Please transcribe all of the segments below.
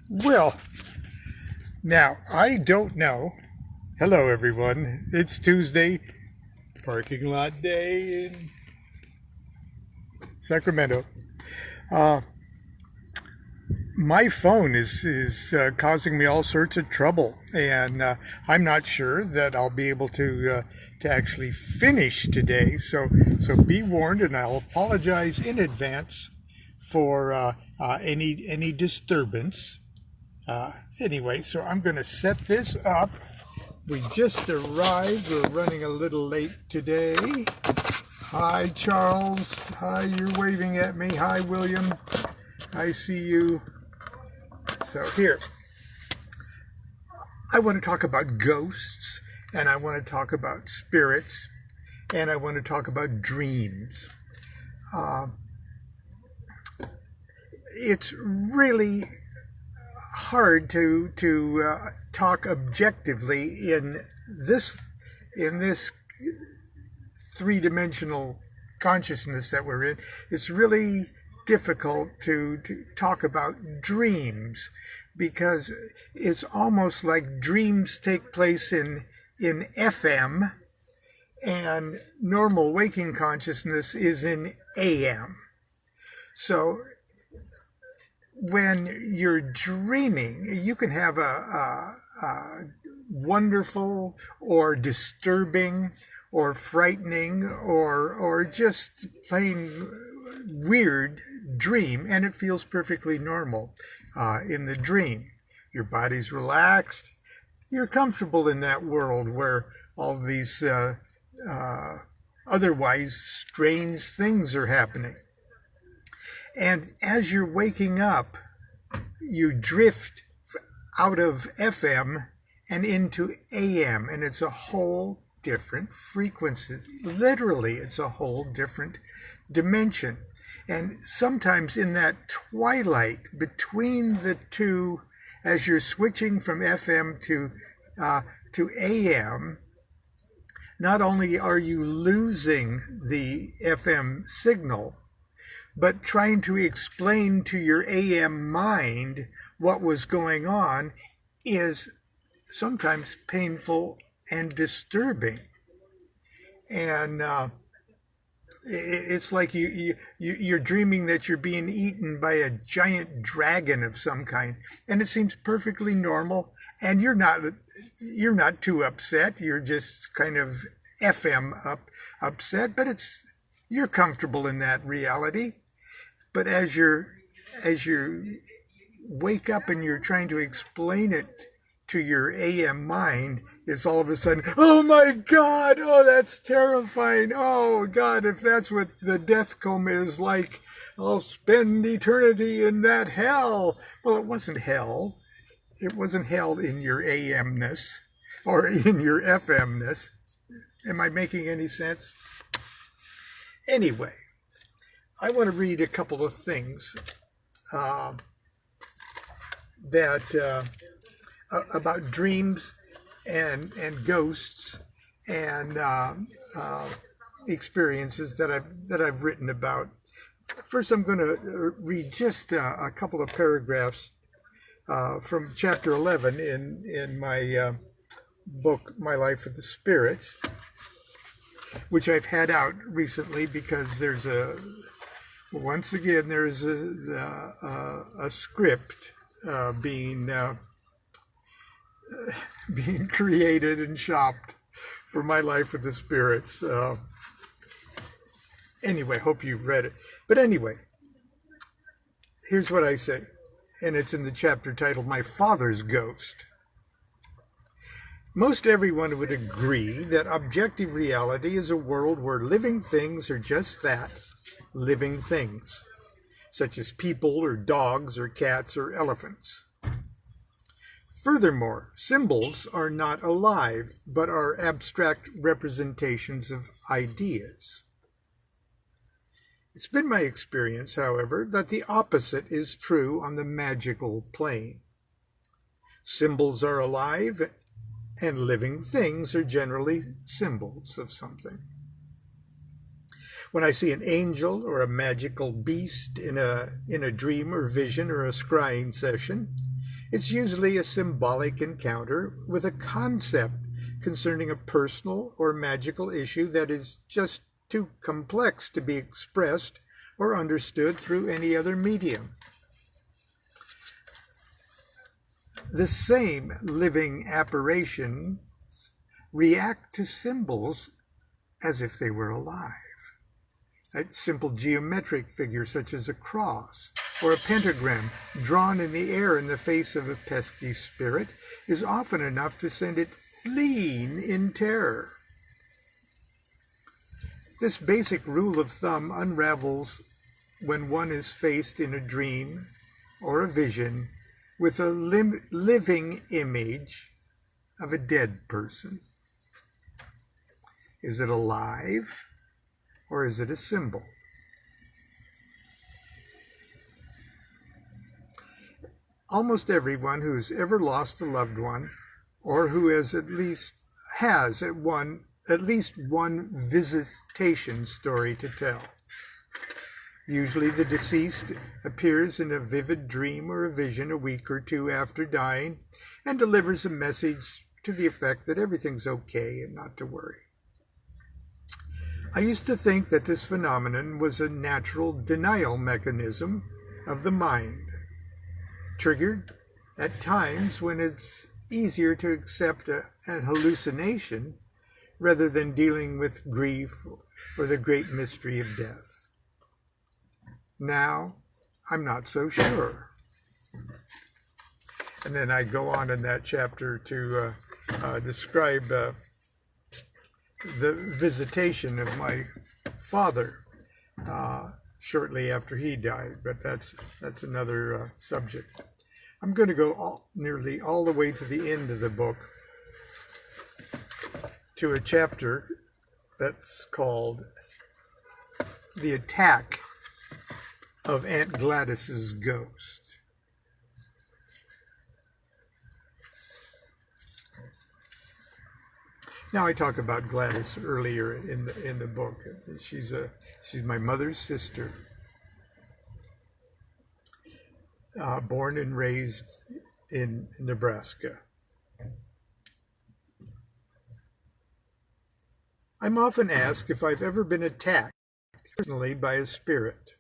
Well, now I don't know. Hello, everyone. It's Tuesday, parking lot day in Sacramento. Uh, my phone is causing me all sorts of trouble, and I'm not sure that I'll be able to actually finish today. So be warned, and I'll apologize in advance for any disturbance. Anyway, so I'm going to set this up. We just arrived. We're running a little late today. Hi, Charles. Hi, you're waving at me. Hi, William. I see you. So here, I want to talk about ghosts, and I want to talk about spirits, and I want to talk about dreams. Uh, it's really hard to talk objectively in this three-dimensional consciousness that we're in. It's really difficult to talk about dreams because it's almost like dreams take place in FM and normal waking consciousness is in AM. So when you're dreaming, you can have a wonderful or disturbing or frightening or just plain weird dream, and it feels perfectly normal in the dream. Your body's relaxed. You're comfortable in that world where all these otherwise strange things are happening. And as you're waking up, you drift out of FM and into AM, and it's a whole different frequency. Literally, it's a whole different dimension. And sometimes in that twilight between the two, as you're switching from FM to AM, not only are you losing the FM signal, but trying to explain to your AM mind what was going on is sometimes painful and disturbing. And it's like you're dreaming that you're being eaten by a giant dragon of some kind, and it seems perfectly normal. And you're not too upset. You're just kind of FM upset, but you're comfortable in that reality. But as you wake up and you're trying to explain it to your AM mind, it's all of a sudden, oh my God, oh, that's terrifying. Oh God, if that's what the death coma is like, I'll spend eternity in that hell. Well, it wasn't hell. It wasn't hell in your AMness or in your FMness. Am I making any sense? Anyway, I want to read a couple of things about dreams and ghosts and experiences that I've written about. First, I'm going to read just a couple of paragraphs from chapter 11 in my book, My Life with the Spirits, which I've had out recently because there's once again there's a script being created and shopped for My Life with the Spirits. Anyway, hope you've read it. But anyway, here's what I say, and it's in the chapter titled My Father's Ghost. Most everyone would agree that objective reality is a world where living things are just that, living things, such as people or dogs or cats or elephants. Furthermore, symbols are not alive, but are abstract representations of ideas. It's been my experience, however, that the opposite is true on the magical plane. Symbols are alive, and living things are generally symbols of something. When I see an angel or a magical beast in a dream or vision or a scrying session, It's usually a symbolic encounter with a concept concerning a personal or magical issue that is just too complex to be expressed or understood through any other medium. The same living apparitions react to symbols as if they were alive. A simple geometric figure such as a cross or a pentagram drawn in the air in the face of a pesky spirit is often enough to send it fleeing in terror. This basic rule of thumb unravels when one is faced in a dream or a vision with a living image of a dead person. Is it alive or is it a symbol? Almost everyone who has ever lost a loved one or who has at least one visitation story to tell. Usually the deceased appears in a vivid dream or a vision a week or two after dying and delivers a message to the effect that everything's okay and not to worry. I used to think that this phenomenon was a natural denial mechanism of the mind, triggered at times when it's easier to accept an hallucination rather than dealing with grief or the great mystery of death. Now, I'm not so sure. And then I go on in that chapter to describe the visitation of my father shortly after he died, but that's another subject. I'm going to go nearly all the way to the end of the book to a chapter that's called The Attack of Aunt Gladys's Ghost. Now I talk about Gladys earlier in the book. She's my mother's sister, born and raised in Nebraska. I'm often asked if I've ever been attacked personally by a spirit.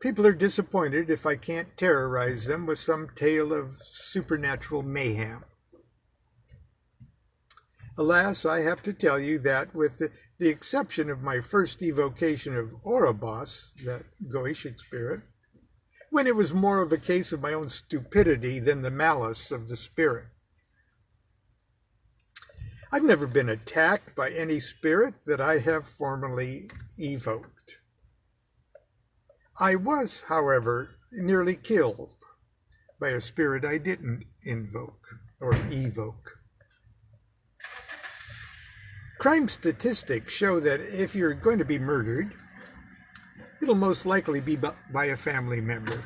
People are disappointed if I can't terrorize them with some tale of supernatural mayhem. Alas, I have to tell you that with the exception of my first evocation of Orobos, that Goetic spirit, when it was more of a case of my own stupidity than the malice of the spirit. I've never been attacked by any spirit that I have formally evoked. I was, however, nearly killed by a spirit I didn't invoke or evoke. Crime statistics show that if you're going to be murdered, it'll most likely be by a family member.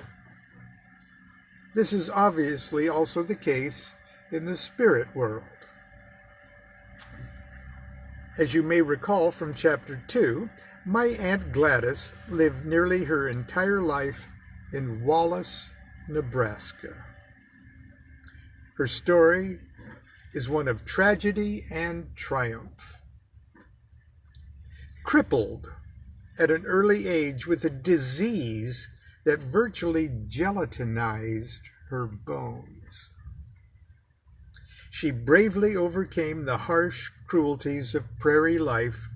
This is obviously also the case in the spirit world. As you may recall from Chapter 2, my Aunt Gladys lived nearly her entire life in Wallace, Nebraska. Her story is one of tragedy and triumph. Crippled at an early age with a disease that virtually gelatinized her bones, she bravely overcame the harsh cruelties of prairie life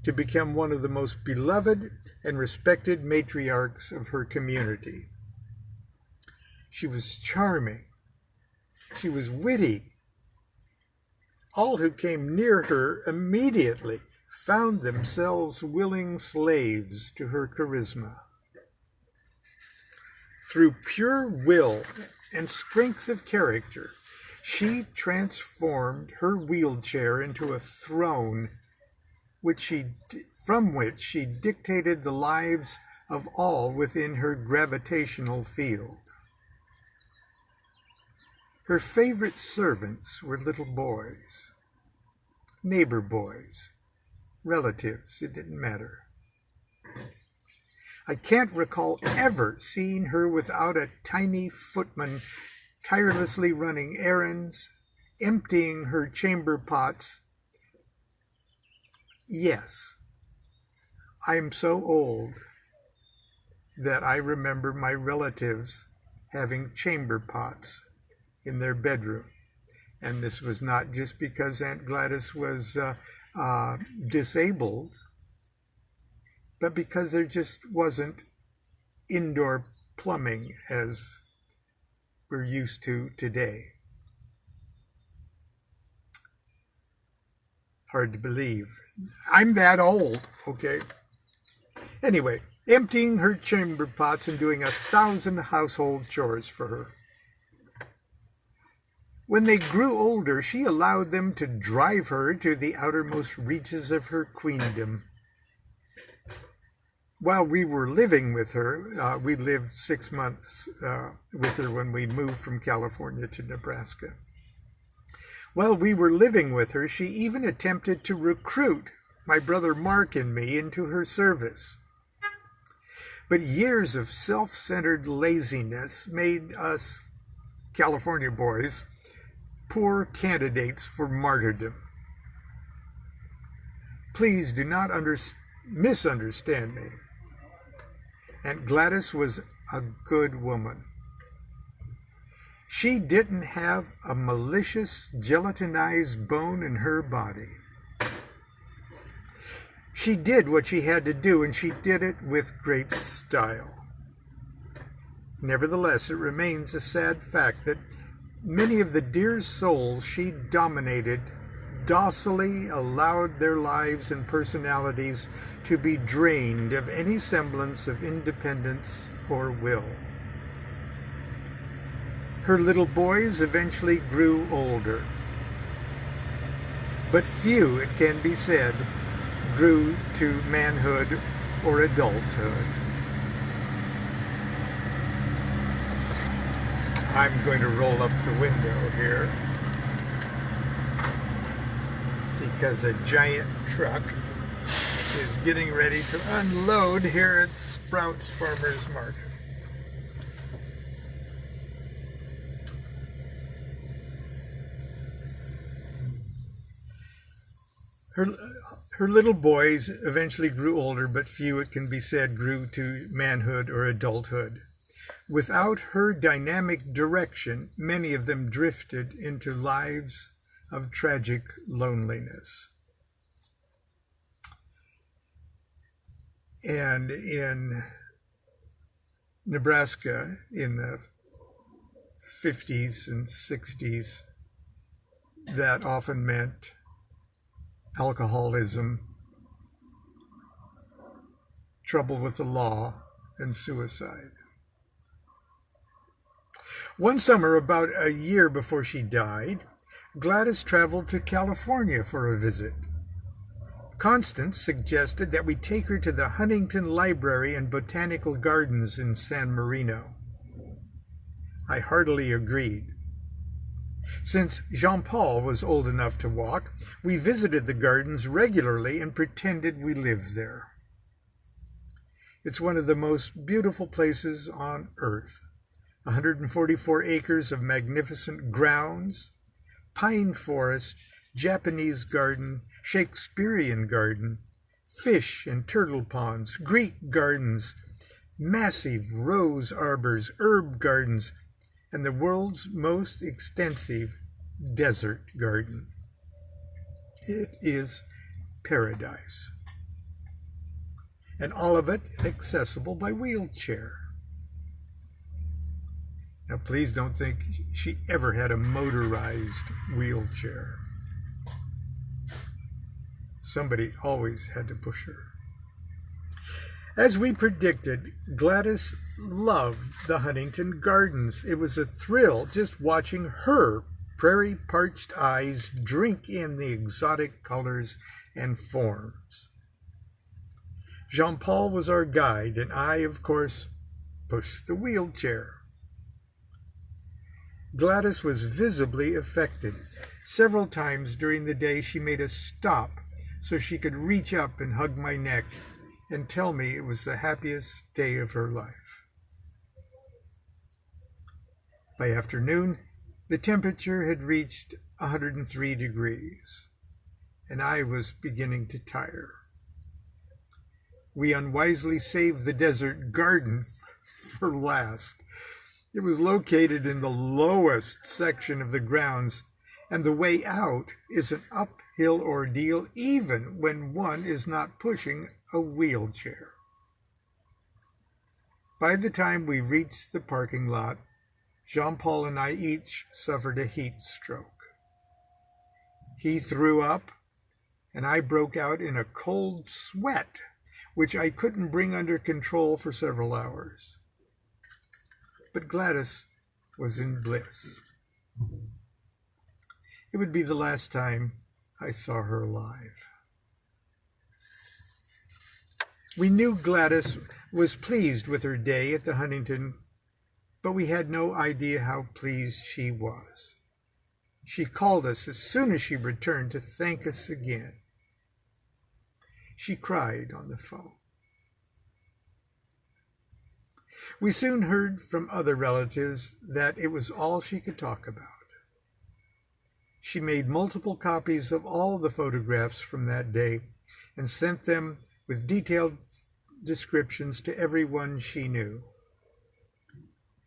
to become one of the most beloved and respected matriarchs of her community. She was charming. She was witty. All who came near her immediately found themselves willing slaves to her charisma. Through pure will and strength of character, she transformed her wheelchair into a throne from which she dictated the lives of all within her gravitational field. Her favorite servants were little boys, neighbor boys, relatives, it didn't matter. I can't recall ever seeing her without a tiny footman tirelessly running errands, emptying her chamber pots. Yes, I am so old that I remember my relatives having chamber pots in their bedroom. And this was not just because Aunt Gladys was disabled, but because there just wasn't indoor plumbing as we're used to today. Hard to believe. I'm that old, okay? Anyway, emptying her chamber pots and doing 1,000 household chores for her. When they grew older, she allowed them to drive her to the outermost reaches of her queendom. While we were living with her, we lived 6 months with her when we moved from California to Nebraska. While we were living with her, she even attempted to recruit my brother Mark and me into her service. But years of self-centered laziness made us California boys poor candidates for martyrdom. Please do not misunderstand me. Aunt Gladys was a good woman. She didn't have a malicious, gelatinized bone in her body. She did what she had to do, and she did it with great style. Nevertheless, it remains a sad fact that many of the dear souls she dominated docilely allowed their lives and personalities to be drained of any semblance of independence or will. Her little boys eventually grew older, but few, it can be said, grew to manhood or adulthood. I'm going to roll up the window here because a giant truck is getting ready to unload here at Sprouts Farmers Market. Her little boys eventually grew older, but few, it can be said, grew to manhood or adulthood. Without her dynamic direction, many of them drifted into lives of tragic loneliness. And in Nebraska in the 50s and 60s, that often meant alcoholism, trouble with the law, and suicide. One summer, about a year before she died, Gladys traveled to California for a visit. Constance suggested that we take her to the Huntington Library and Botanical Gardens in San Marino. I heartily agreed. Since Jean-Paul was old enough to walk, we visited the gardens regularly and pretended we lived there. It's one of the most beautiful places on earth. 144 acres of magnificent grounds, pine forest, Japanese garden, Shakespearean garden, fish and turtle ponds, Greek gardens, massive rose arbors, herb gardens, and the world's most extensive desert garden. It is paradise. And all of it accessible by wheelchair. Now, please don't think she ever had a motorized wheelchair. Somebody always had to push her. As we predicted, Gladys loved the Huntington Gardens. It was a thrill just watching her prairie-parched eyes drink in the exotic colors and forms. Jean-Paul was our guide, and I, of course, pushed the wheelchair. Gladys was visibly affected. Several times during the day she made us stop so she could reach up and hug my neck and tell me it was the happiest day of her life. By afternoon, the temperature had reached 103 degrees, and I was beginning to tire. We unwisely saved the desert garden for last. It was located in the lowest section of the grounds, and the way out is an uphill ordeal even when one is not pushing a wheelchair. By the time we reached the parking lot, Jean-Paul and I each suffered a heat stroke. He threw up, and I broke out in a cold sweat, which I couldn't bring under control for several hours. But Gladys was in bliss. It would be the last time I saw her alive. We knew Gladys was pleased with her day at the Huntington, but we had no idea how pleased she was. She called us as soon as she returned to thank us again. She cried on the phone. We soon heard from other relatives that it was all she could talk about. She made multiple copies of all the photographs from that day and sent them with detailed descriptions to everyone she knew.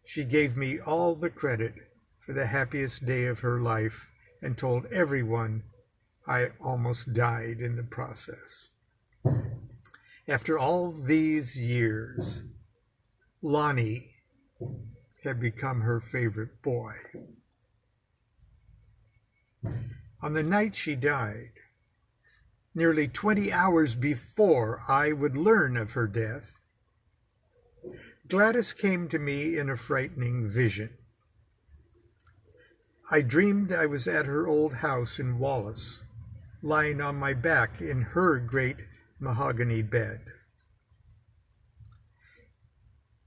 She gave me all the credit for the happiest day of her life and told everyone I almost died in the process. After all these years, Lonnie had become her favorite boy. On the night she died, nearly 20 hours before I would learn of her death, Gladys came to me in a frightening vision. I dreamed I was at her old house in Wallace, lying on my back in her great mahogany bed.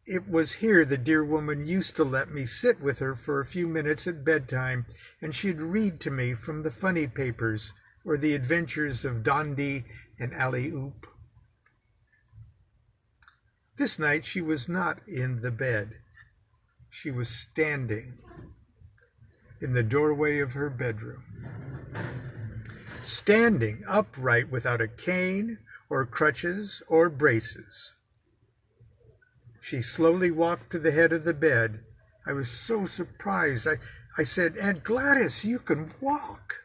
It was here the dear woman used to let me sit with her for a few minutes at bedtime, and she'd read to me from the funny papers or the adventures of Dondi and Alley-Oop. This night she was not in the bed. She was standing in the doorway of her bedroom. Standing upright without a cane or crutches or braces. She slowly walked to the head of the bed. I was so surprised. I said, "Aunt Gladys, you can walk."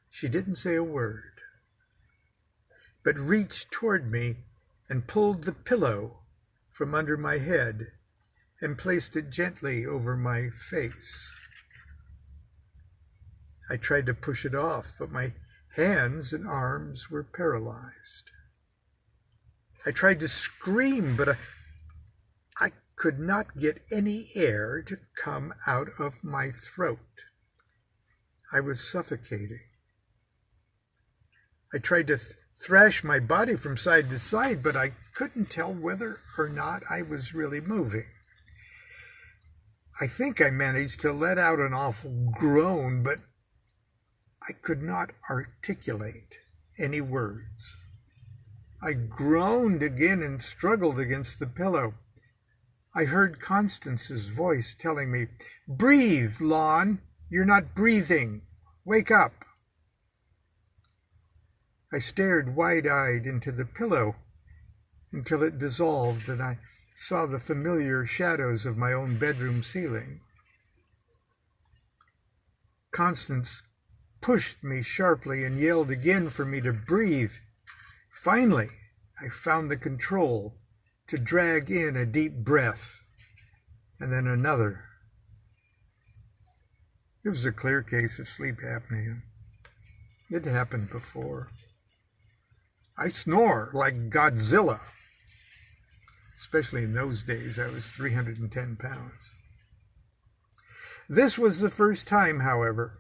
She didn't say a word, but reached toward me and pulled the pillow from under my head and placed it gently over my face. I tried to push it off, but my hands and arms were paralyzed. I tried to scream, but I could not get any air to come out of my throat. I was suffocating. I tried to thrash my body from side to side, but I couldn't tell whether or not I was really moving. I think I managed to let out an awful groan, but I could not articulate any words. I groaned again and struggled against the pillow. I heard Constance's voice telling me, "Breathe, Lon. You're not breathing. Wake up." I stared wide-eyed into the pillow until it dissolved and I saw the familiar shadows of my own bedroom ceiling. Constance pushed me sharply and yelled again for me to breathe. Finally, I found the control to drag in a deep breath and then another. It was a clear case of sleep apnea. It happened before. I snore like Godzilla. Especially in those days, I was 310 pounds. This was the first time, however,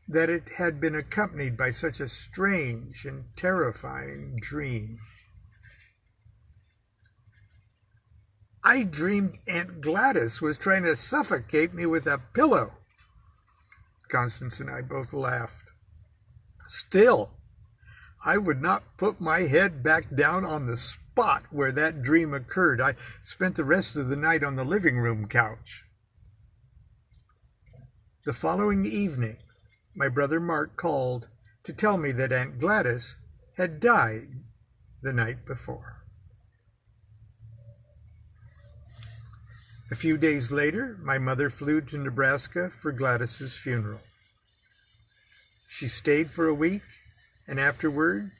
that it had been accompanied by such a strange and terrifying dream. I dreamed Aunt Gladys was trying to suffocate me with a pillow. Constance and I both laughed. Still, I would not put my head back down on the spot where that dream occurred. I spent the rest of the night on the living room couch. The following evening, my brother Mark called to tell me that Aunt Gladys had died the night before. A few days later, my mother flew to Nebraska for Gladys's funeral. She stayed for a week afterward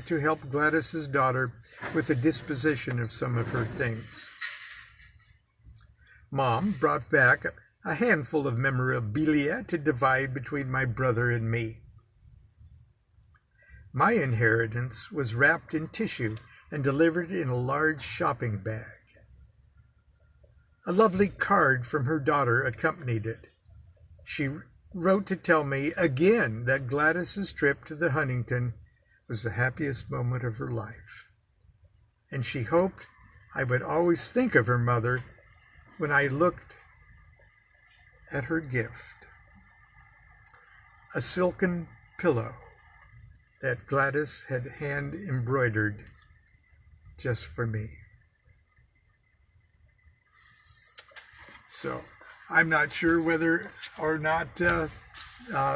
to help Gladys's daughter with the disposition of some of her things. Mom brought back a handful of memorabilia to divide between my brother and me. My inheritance was wrapped in tissue and delivered in a large shopping bag. A lovely card from her daughter accompanied it. She wrote to tell me again that Gladys's trip to the Huntington was the happiest moment of her life, and she hoped I would always think of her mother when I looked at her gift. A silken pillow that Gladys had hand embroidered just for me. So I'm not sure whether or not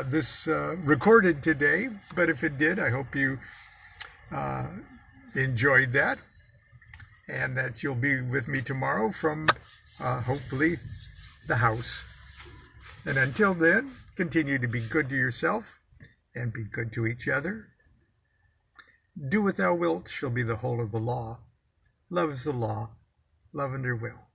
this recorded today, but if it did, I hope you enjoyed that, and that you'll be with me tomorrow from hopefully the house. And until then, continue to be good to yourself and be good to each other. Do what thou wilt shall be the whole of the law. Love is the law. Love under will.